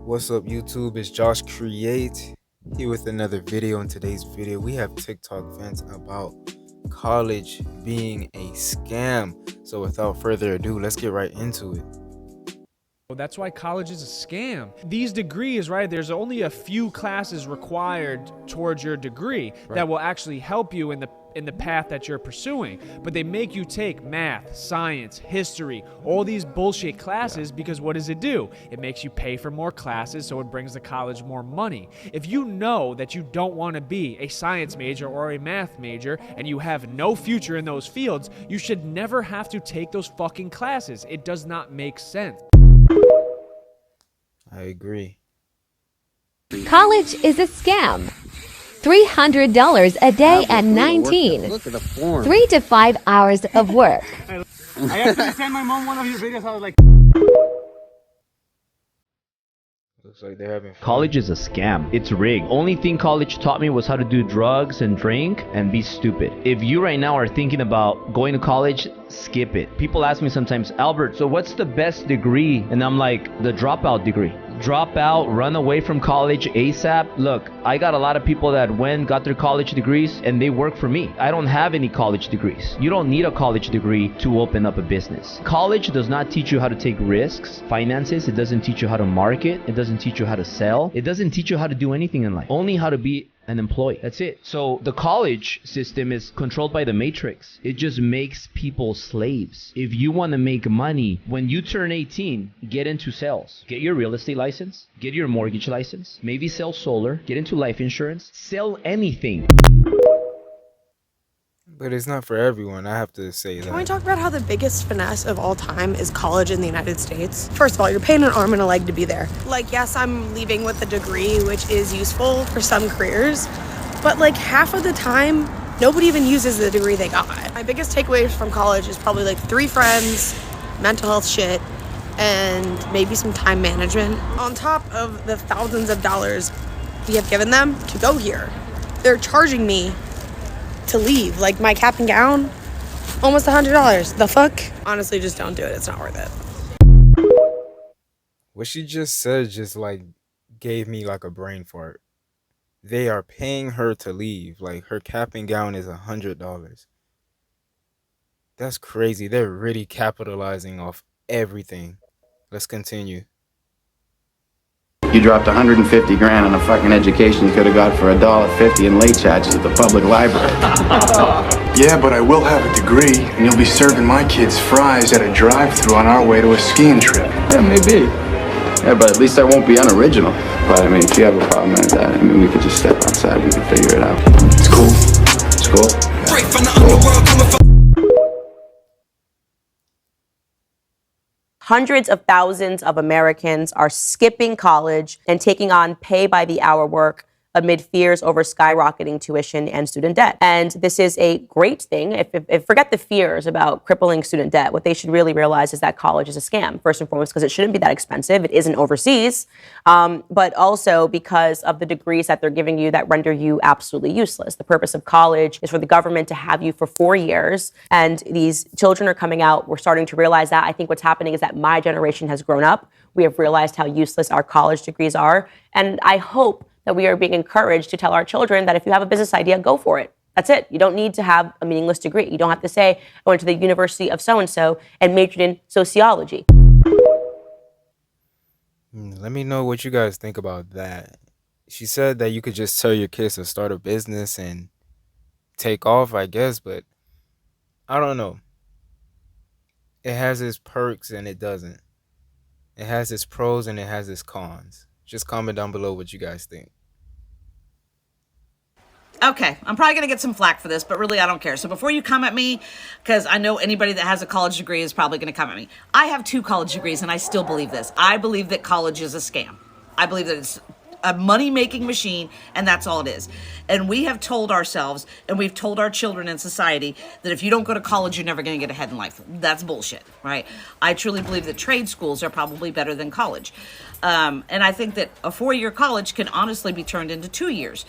What's up, YouTube? It's Josh Create here with another video. In today's video, we have TikTok vents about college being a scam. So, without further ado, let's get right into it. That's why college is a scam. These degrees, right? There's only a few classes required towards your degree that will actually help you in the path that you're pursuing. But they make you take math, science, history, all these bullshit classes because what does it do? It makes you pay for more classes, so it brings the college more money. If you know that you don't want to be a science major or a math major and you have no future in those fields, you should never have to take those fucking classes. It does not make sense. I agree. College is a scam. $300 a day at 19. Look at the form. 3 to 5 hours of work. I actually sent my mom one of your videos. I was like, Looks like they're having fun. College is a scam. It's rigged. Only thing college taught me was how to do drugs and drink and be stupid. If you right now are thinking about going to college, skip it. People ask me sometimes, Albert, so what's the best degree? And I'm like, the dropout degree. Drop out, run away from college ASAP. Look, I got a lot of people that got their college degrees and they work for me. I don't have any college degrees. You don't need a college degree to open up a business. College does not teach you how to take risks, finances. It doesn't teach you how to market. It doesn't teach you how to sell. It doesn't teach you how to do anything in life. Only how to be an employee. That's it. So the college system is controlled by the matrix. It just makes people slaves. If you want to make money, when you turn 18, get into sales. Get your real estate license. Get your mortgage license. Maybe sell solar. Get into life insurance. Sell anything. But it's not for everyone, I have to say Can we that. talk about how the biggest finesse of all time is college in the United States? First of all, you're paying an arm and a leg to be there. Like, yes, I'm leaving with a degree, which is useful for some careers, but like half of the time, nobody even uses the degree they got. My biggest takeaways from college is probably like 3 friends, mental health shit, and maybe some time management. On top of the thousands of dollars we have given them to go here, they're charging me to leave. Like my cap and gown, almost $100. The fuck? Honestly, just don't do it. It's not worth it. What she just said just like gave me like a brain fart. They are paying her to leave. Like her cap and gown is $100. That's crazy. They're really capitalizing off everything. Let's continue. You dropped 150 grand on a fucking education you could have got for $1.50 in late charges at the public library. Yeah, but I will have a degree, and you'll be serving my kids fries at a drive-thru on our way to a skiing trip. Yeah, maybe. Yeah, but at least I won't be unoriginal. But I mean, if you have a problem with that, I mean, we could just step outside and we can figure it out. It's cool. It's cool. Straight from the underworld coming from Hundreds of thousands of Americans are skipping college and taking on pay-by-the-hour work amid fears over skyrocketing tuition and student debt. And this is a great thing. If forget the fears about crippling student debt, what they should really realize is that college is a scam, first and foremost, because it shouldn't be that expensive. It isn't overseas, but also because of the degrees that they're giving you that render you absolutely useless. The purpose of college is for the government to have you for 4 years, and these children are coming out. We're starting to realize that. I think what's happening is that my generation has grown up. We have realized how useless our college degrees are, and I hope that we are being encouraged to tell our children that if you have a business idea, go for it. That's it. You don't need to have a meaningless degree. You don't have to say, I went to the University of so-and-so and majored in sociology. Let me know what you guys think about that. She said that you could just tell your kids to start a business and take off, I guess, but I don't know. It has its perks and it doesn't. It has its pros and it has its cons. Just comment down below what you guys think. Okay, I'm probably going to get some flack for this, but really I don't care. So before you come at me, because I know anybody that has a college degree is probably going to come at me. I have 2 college degrees and I still believe this. I believe that college is a scam. I believe that it's a money-making machine, and that's all it is. And we have told ourselves, and we've told our children in society, that if you don't go to college, you're never going to get ahead in life. That's bullshit, right? I truly believe that trade schools are probably better than college. And I think that a 4-year college can honestly be turned into 2 years.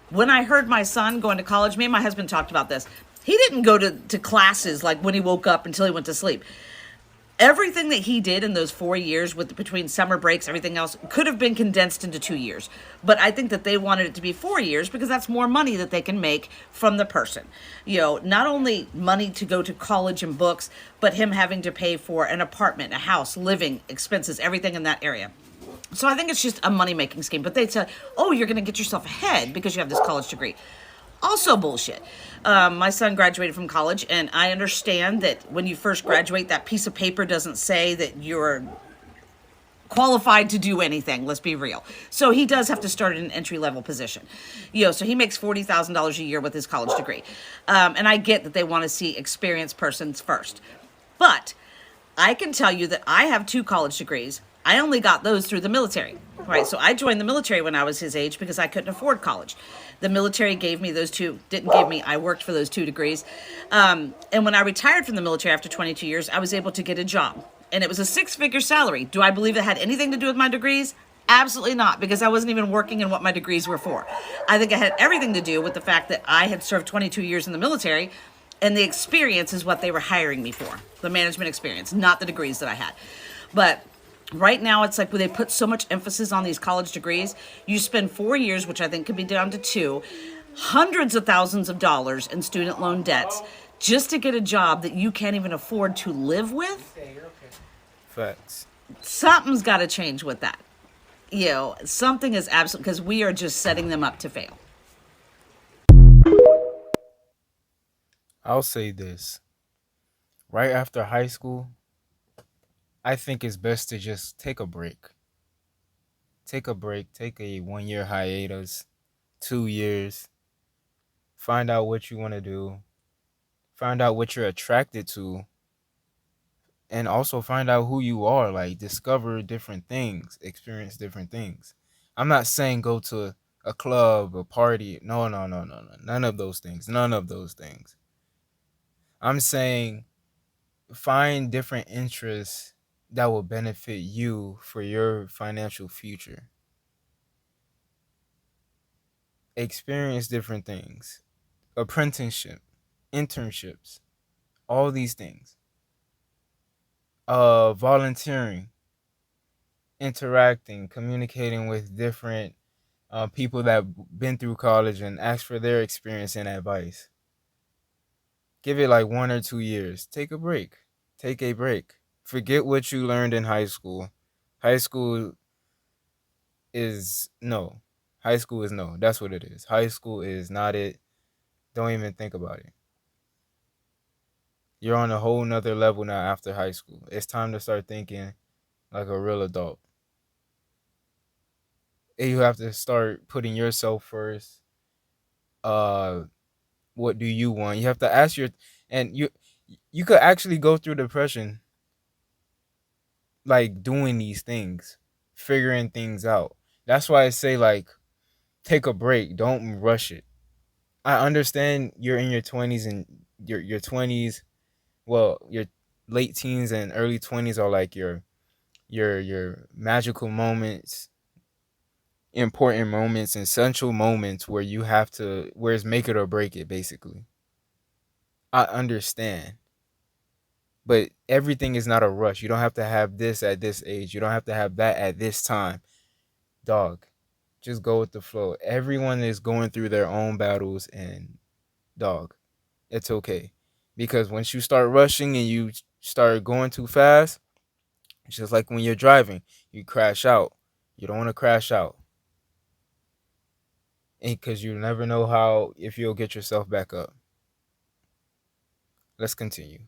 When I heard my son going to college, me and my husband talked about this. He didn't go to classes like when he woke up until he went to sleep. Everything that he did in those 4 years with between summer breaks, everything else could have been condensed into 2 years. But I think that they wanted it to be 4 years because that's more money that they can make from the person. You know, not only money to go to college and books, but him having to pay for an apartment, a house, living expenses, everything in that area. So I think it's just a money-making scheme. But they said, oh, you're going to get yourself ahead because you have this college degree. Also bullshit. My son graduated from college, and I understand that when you first graduate, that piece of paper doesn't say that you're qualified to do anything. Let's be real. So he does have to start in an entry-level position. You know, so he makes $40,000 a year with his college degree. And I get that they want to see experienced persons first. But I can tell you that I have 2 college degrees. I only got those through the military, right? So I joined the military when I was his age because I couldn't afford college. The military gave me those 2, didn't give me, I worked for those 2 degrees. And when I retired from the military after 22 years, I was able to get a job. And it was a 6-figure salary. Do I believe it had anything to do with my degrees? Absolutely not, because I wasn't even working in what my degrees were for. I think it had everything to do with the fact that I had served 22 years in the military, and the experience is what they were hiring me for, the management experience, not the degrees that I had. But right now, it's like when they put so much emphasis on these college degrees, you spend 4 years, which I think could be down to 2, hundreds of thousands of dollars in student loan debts just to get a job that you can't even afford to live with. Facts. Something's got to change with that. You know, something is absolute, because we are just setting them up to fail. I'll say this. Right after high school, I think it's best to just take a break. Take a break. Take a 1-year hiatus, 2 years. Find out what you want to do. Find out what you're attracted to. And also find out who you are. Like, discover different things. Experience different things. I'm not saying go to a club, a party. No. None of those things. None of those things. I'm saying find different interests that will benefit you for your financial future. Experience different things. Apprenticeship, internships, all these things. Volunteering, interacting, communicating with different people that have been through college and ask for their experience and advice. Give it like 1 or 2 years. Take a break. Take a break. Forget what you learned in high school. High school is no. High school is no. That's what it is. High school is not it. Don't even think about it. You're on a whole nother level now after high school. It's time to start thinking like a real adult. And you have to start putting yourself first. What do you want? You have to ask and you could actually go through depression like doing these things, figuring things out. That's why I say, like, take a break. Don't rush it. I understand you're in your 20s and your 20s, well, your late teens and early 20s are like your magical moments, important moments, essential moments where you have to, where it's make it or break it, basically. I understand. But everything is not a rush. You don't have to have this at this age. You don't have to have that at this time. Dog, just go with the flow. Everyone is going through their own battles, and dog, it's okay. Because once you start rushing and you start going too fast, it's just like when you're driving, you crash out. You don't want to crash out. Because you never know if you'll get yourself back up. Let's continue.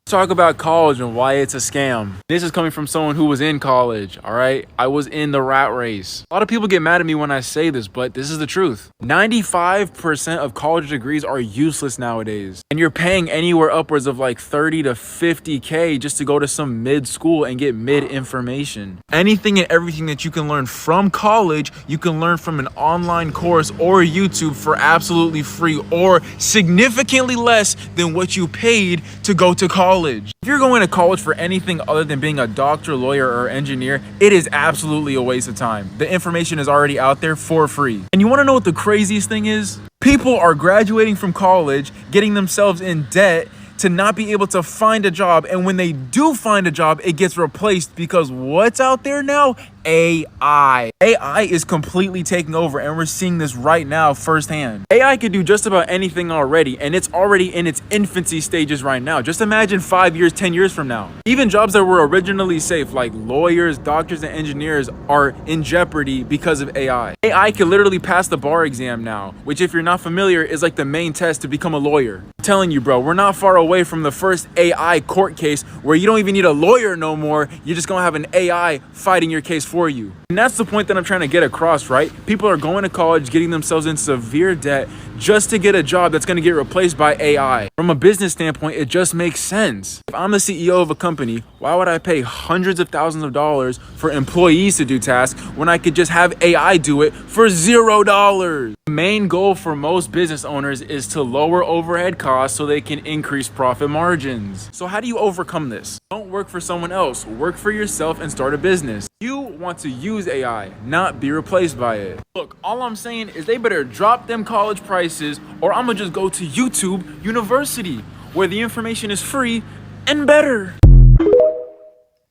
Talk about college and why it's a scam. This is coming from someone who was in college, all right? I was in the rat race. A lot of people get mad at me when I say this, but this is the truth. 95% of college degrees are useless nowadays. And you're paying anywhere upwards of like 30 to 50K just to go to some mid school and get mid information. Anything and everything that you can learn from college, you can learn from an online course or YouTube for absolutely free or significantly less than what you paid to go to college. If you're going to college for anything other than being a doctor, lawyer, or engineer, it is absolutely a waste of time. The information is already out there for free. And you want to know what the craziest thing is? People are graduating from college, getting themselves in debt to not be able to find a job. And when they do find a job, it gets replaced because what's out there now? AI. AI is completely taking over, and we're seeing this right now firsthand. AI can do just about anything already, and it's already in its infancy stages right now. Just imagine 5 years, 10 years from now. Even jobs that were originally safe, like lawyers, doctors, and engineers, are in jeopardy because of AI. AI can literally pass the bar exam now, which, if you're not familiar, is like the main test to become a lawyer. I'm telling you, bro, we're not far away from the first AI court case where you don't even need a lawyer no more. You're just gonna have an AI fighting your case for you. And that's the point that I'm trying to get across, right? People are going to college, getting themselves in severe debt just to get a job that's going to get replaced by AI. From a business standpoint, it just makes sense. If I'm the CEO of a company, why would I pay hundreds of thousands of dollars for employees to do tasks when I could just have AI do it for $0? The main goal for most business owners is to lower overhead costs so they can increase profit margins. So how do you overcome this? Don't work for someone else. Work for yourself and start a business. You want to use AI, not be replaced by it. Look, all I'm saying is they better drop them college prices, or I'm gonna just go to YouTube University, where the information is free and better.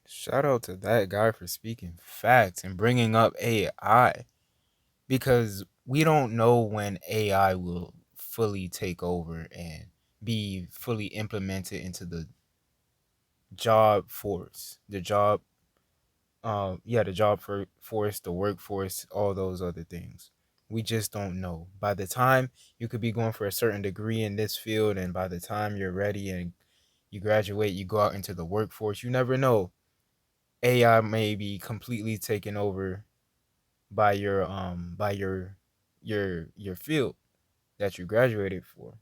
Shout out to that guy for speaking facts and bringing up AI, because we don't know when AI will fully take over and be fully implemented into the job force, the job force, the workforce, all those other things. We just don't know. By the time you could be going for a certain degree in this field, and by the time you're ready and you graduate, you go out into the workforce, you never know. AI may be completely taken over by your field that you graduated for,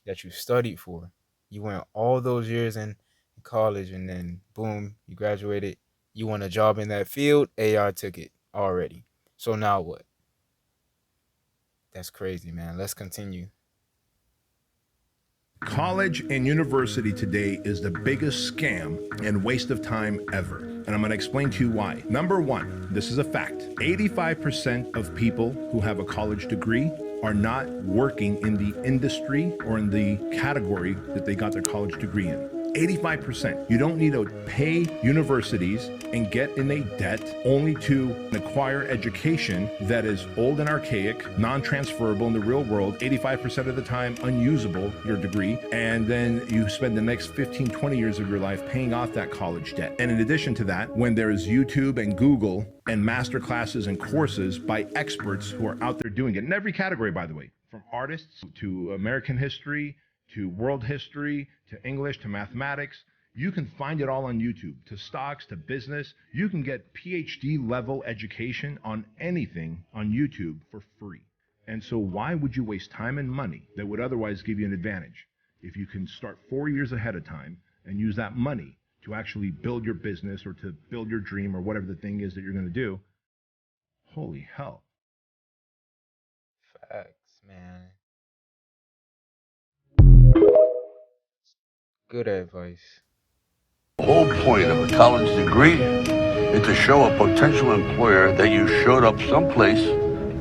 that you studied for. You went all those years in college, and then boom, you graduated. You want a job in that field, AI took it already. So now what? That's crazy, man. Let's continue. College and university today is the biggest scam and waste of time ever. And I'm going to explain to you why. Number one, this is a fact. 85% of people who have a college degree are not working in the industry or in the category that they got their college degree in. 85%. You don't need to pay universities and get in a debt only to acquire education that is old and archaic, non-transferable in the real world, 85% of the time unusable, your degree, and then you spend the next 15, 20 years of your life paying off that college debt. And in addition to that, when there is YouTube and Google and master classes and courses by experts who are out there doing it in every category, by the way, from artists to American history, to world history, to English, to mathematics. You can find it all on YouTube, to stocks, to business. You can get PhD level education on anything on YouTube for free. And so why would you waste time and money that would otherwise give you an advantage if you can start 4 years ahead of time and use that money to actually build your business or to build your dream or whatever the thing is that you're going to do? Holy hell. Facts, man. Good advice. The whole point of a college degree is to show a potential employer that you showed up someplace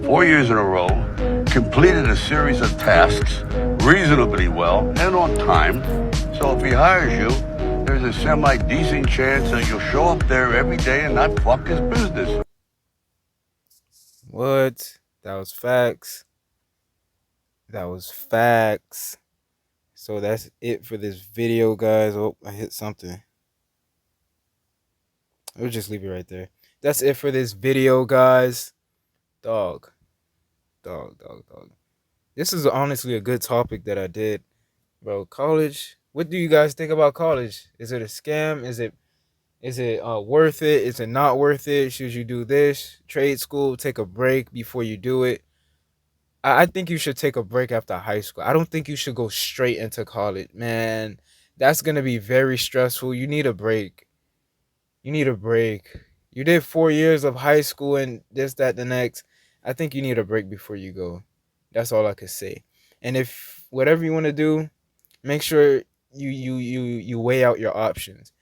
4 years in a row, completed a series of tasks reasonably well and on time. So if he hires you, there's a semi-decent chance that you'll show up there every day and not fuck his business. What? That was facts. That was facts. So that's it for this video, guys. Oh, I hit something. We'll just leave it right there. That's it for this video, guys. Dog. This is honestly a good topic that I did. Bro, college. What do you guys think about college? Is it a scam? Is it worth it? Is it not worth it? Should you do this? Trade school, take a break before you do it. I think you should take a break after high school. I don't think you should go straight into college, man. That's going to be very stressful. You need a break. You did 4 years of high school and this, that, the next. I think you need a break before you go. That's all I could say. And if whatever you want to do, make sure you weigh out your options.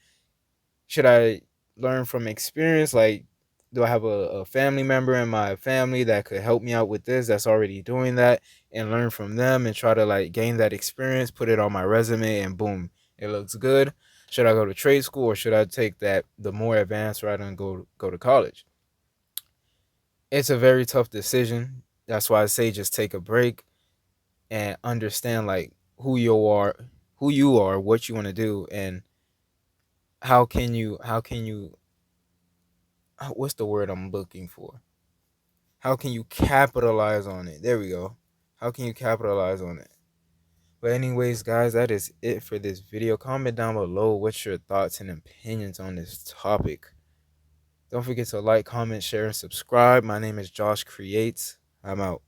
Should I learn from experience, like Do I have a family member in my family that could help me out with this, that's already doing that, and learn from them and try to like gain that experience, put it on my resume, and boom, it looks good. Should I go to trade school, or should I take that the more advanced route and go to college? It's a very tough decision. That's why I say just take a break and understand like who you are, what you want to do, and how can you what's the word I'm looking for? How can you capitalize on it? There we go. How can you capitalize on it? But anyways, guys, that is it for this video. Comment down below what's your thoughts and opinions on this topic. Don't forget to like, comment, share, and subscribe. My name is Josh Creates. I'm out.